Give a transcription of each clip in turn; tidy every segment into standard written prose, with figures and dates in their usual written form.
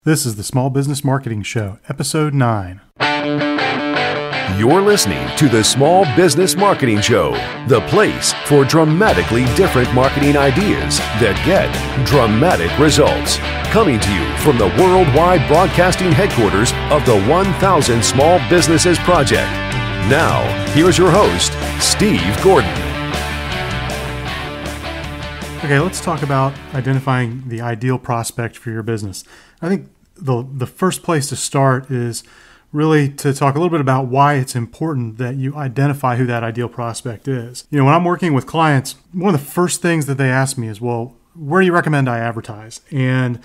This is the Small Business Marketing Show, Episode 9. You're listening to the Small Business Marketing Show, the place for dramatically different marketing ideas that get dramatic results. Coming to you from the worldwide broadcasting headquarters of the 1000 Small Businesses Project. Now, here's your host, Steve Gordon. Okay, let's talk about identifying the ideal prospect for your business. I think the first place to start is really to talk a little bit about why it's important that you identify who that ideal prospect is. You know, when I'm working with clients, one of the first things that they ask me is, well, where do you recommend I advertise? And,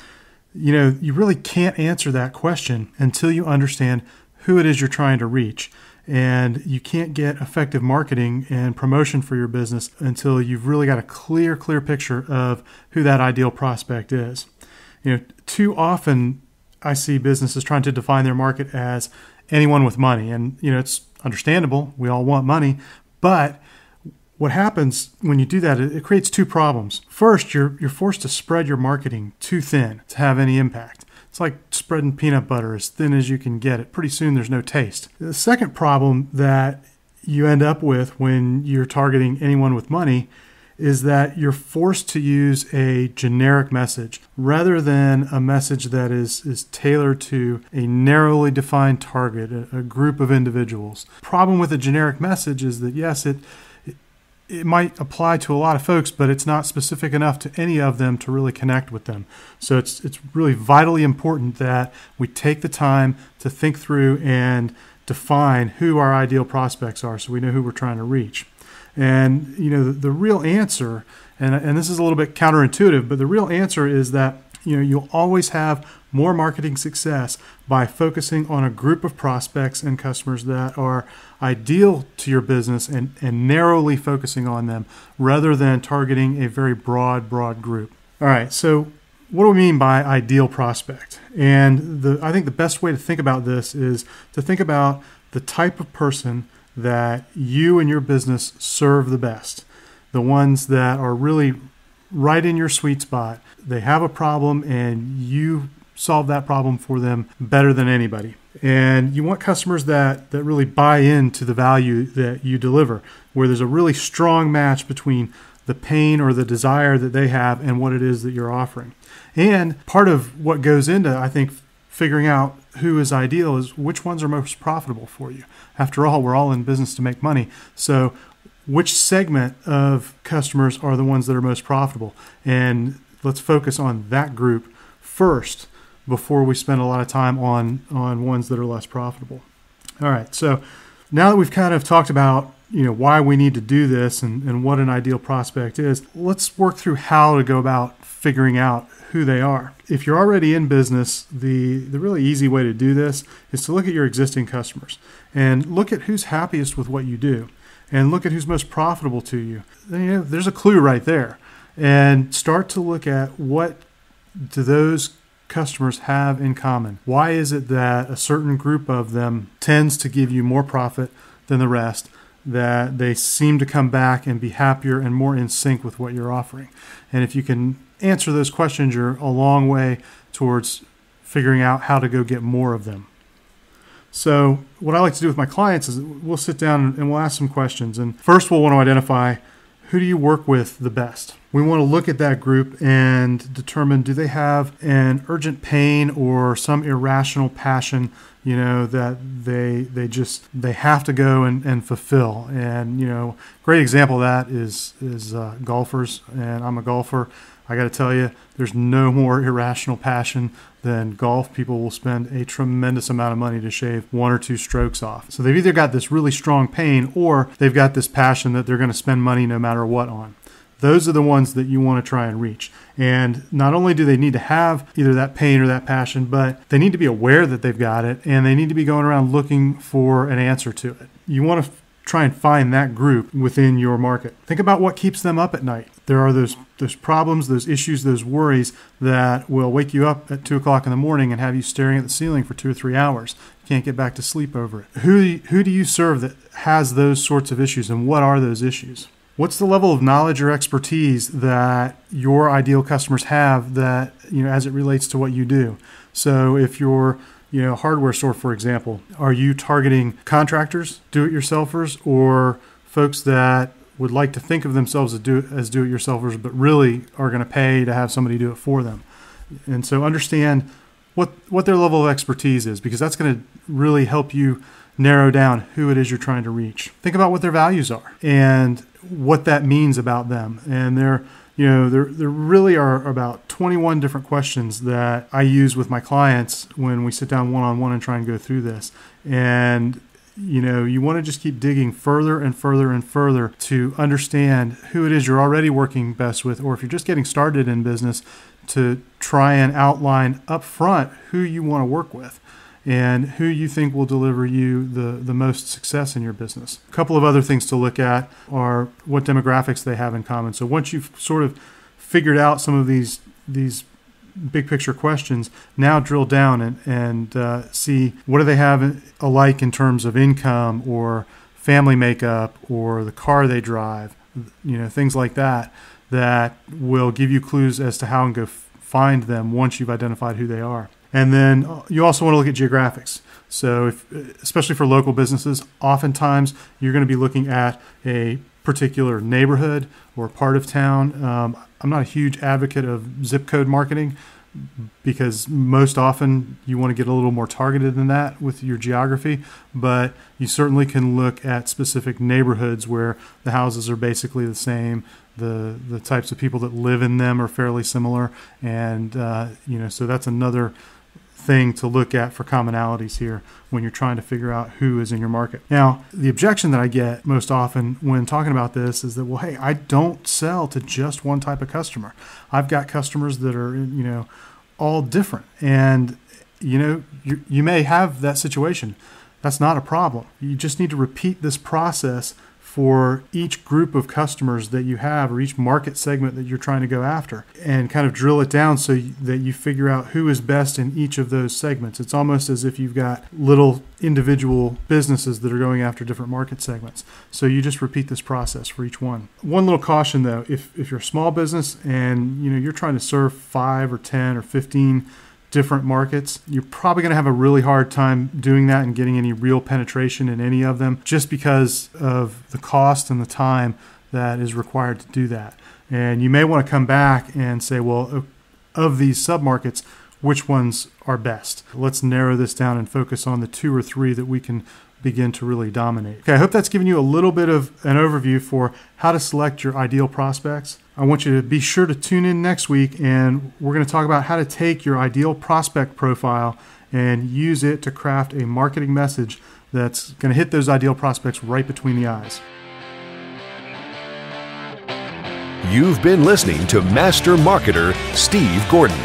you know, you really can't answer that question until you understand who it is you're trying to reach. And you can't get effective marketing and promotion for your business until you've really got a clear picture of who that ideal prospect is. You know, too often I see businesses trying to define their market as anyone with money. And, you know, it's understandable. We all want money. But what happens when you do that, it creates two problems. First, you're forced to spread your marketing too thin to have any impact. It's like spreading peanut butter as thin as you can get it. Pretty soon there's no taste. The second problem that you end up with when you're targeting anyone with money is that you're forced to use a generic message rather than a message that is tailored to a narrowly defined target, a group of individuals. Problem with a generic message is that, yes, it might apply to a lot of folks, but it's not specific enough to any of them to really connect with them. So it's really vitally important that we take the time to think through and define who our ideal prospects are so we know who we're trying to reach. And, you know, the real answer, and this is a little bit counterintuitive, but the real answer is that, you know, you'll always have more marketing success by focusing on a group of prospects and customers that are ideal to your business and narrowly focusing on them rather than targeting a very broad group. All right, so what do we mean by ideal prospect? And I think the best way to think about this is to think about the type of person that you and your business serve the best, the ones that are really right in your sweet spot. They have a problem and you solve that problem for them better than anybody. And you want customers that really buy into the value that you deliver, where there's a really strong match between the pain or the desire that they have and what it is that you're offering. And part of what goes into, I think, figuring out who is ideal is which ones are most profitable for you. After all, we're all in business to make money. So which segment of customers are the ones that are most profitable? And let's focus on that group first before we spend a lot of time on ones that are less profitable. All right, so now that we've kind of talked about, you know, why we need to do this and what an ideal prospect is, let's work through how to go about figuring out who they are. If you're already in business, the really easy way to do this is to look at your existing customers and look at who's happiest with what you do and look at who's most profitable to you. You know, there's a clue right there. And start to look at what do those customers have in common. Why is it that a certain group of them tends to give you more profit than the rest, that they seem to come back and be happier and more in sync with what you're offering? And if you can answer those questions, you're a long way towards figuring out how to go get more of them. So what I like to do with my clients is we'll sit down and we'll ask some questions. And first we'll want to identify, who do you work with the best? We want to look at that group and determine, do they have an urgent pain or some irrational passion, you know, that they have to go and fulfill. And, you know, great example of that is golfers. And I'm a golfer. I got to tell you, there's no more irrational passion than golf. People will spend a tremendous amount of money to shave 1 or 2 strokes off. So they've either got this really strong pain or they've got this passion that they're going to spend money no matter what on. Those are the ones that you want to try and reach. And not only do they need to have either that pain or that passion, but they need to be aware that they've got it and they need to be going around looking for an answer to it. You want to try and find that group within your market. Think about what keeps them up at night. There are those problems, those issues, those worries that will wake you up at 2 o'clock in the morning and have you staring at the ceiling for 2 or 3 hours. You can't get back to sleep over it. Who do you serve that has those sorts of issues, and what are those issues? What's the level of knowledge or expertise that your ideal customers have that, you know, as it relates to what you do? So if you're hardware store, for example, are you targeting contractors, do-it-yourselfers, or folks that would like to think of themselves as do-it-yourselfers, but really are going to pay to have somebody do it for them? And so understand what their level of expertise is, because that's going to really help you narrow down who it is you're trying to reach. Think about what their values are and what that means about them. And there really are about 21 different questions that I use with my clients when we sit down one-on-one and try and go through this. And you want to just keep digging further and further and further to understand who it is you're already working best with, or if you're just getting started in business, to try and outline up front who you want to work with and who you think will deliver you the most success in your business. A couple of other things to look at are what demographics they have in common. So once you've sort of figured out some of these big picture questions, now drill down and see what do they have alike in terms of income or family makeup or the car they drive, things like that will give you clues as to how and go find them once you've identified who they are. And then you also want to look at geographics. So especially for local businesses, oftentimes you're going to be looking at a particular neighborhood or part of town. I'm not a huge advocate of zip code marketing, because most often you want to get a little more targeted than that with your geography, but you certainly can look at specific neighborhoods where the houses are basically the same, the types of people that live in them are fairly similar, and so that's another thing to look at for commonalities here when you're trying to figure out who is in your market. Now, the objection that I get most often when talking about this is that, well, hey, I don't sell to just one type of customer. I've got customers that are, all different. And, you may have that situation. That's not a problem. You just need to repeat this process for each group of customers that you have, or each market segment that you're trying to go after, and kind of drill it down so that you figure out who is best in each of those segments. It's almost as if you've got little individual businesses that are going after different market segments. So you just repeat this process for each one. One little caution though, if you're a small business and you're trying to serve 5 or 10 or 15 different markets, you're probably going to have a really hard time doing that and getting any real penetration in any of them, just because of the cost and the time that is required to do that. And you may want to come back and say, well, of these submarkets, which ones are best? Let's narrow this down and focus on the 2 or 3 that we can begin to really dominate. Okay, I hope that's given you a little bit of an overview for how to select your ideal prospects. I want you to be sure to tune in next week, and we're going to talk about how to take your ideal prospect profile and use it to craft a marketing message that's going to hit those ideal prospects right between the eyes. You've been listening to Master Marketer Steve Gordon.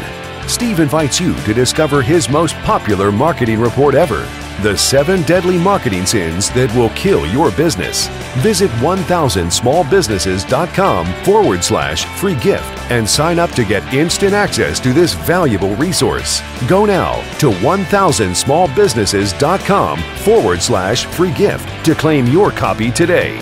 Steve invites you to discover his most popular marketing report ever, The 7 Deadly Marketing Sins That Will Kill Your Business. Visit 1000smallbusinesses.com/free gift and sign up to get instant access to this valuable resource. Go now to 1000smallbusinesses.com/free gift to claim your copy today.